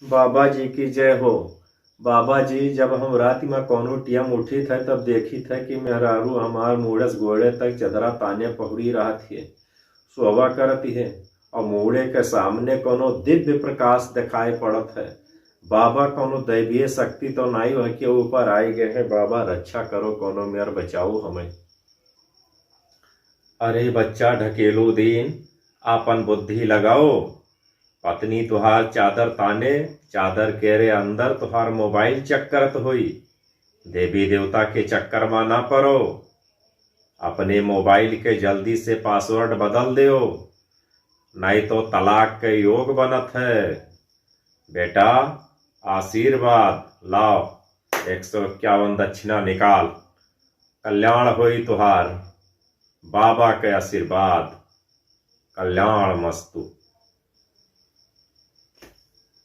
बाबा जी की जय हो। बाबा जी, जब हम रात में कौनो टियम उठी थे तब देखी थे कि मेहरारू हमार मूड़स गोड़े तक चदरा ताने पहुड़ी रहा थे, सोवा करती है और मूड़े के सामने कोनो दिव्य प्रकाश दिखाई पड़त है। बाबा कोनो दैवीय शक्ति तो नहीं है कि ऊपर आई गए है। बाबा रक्षा करो, कोनो मेयर बचाओ हमें। अरे बच्चा ढकेलो दीन, आपन बुद्धि लगाओ। पत्नी तुहार चादर ताने, चादर केरे अंदर तुहार मोबाइल चक्करत हुई। देवी देवता के चक्कर में ना पड़ो। अपने मोबाइल के जल्दी से पासवर्ड बदल दो, नहीं तो तलाक के योग बनत है। बेटा आशीर्वाद लाओ, 151 दक्षिणा निकाल, कल्याण होई तुहार। बाबा के आशीर्वाद, कल्याण मस्तु।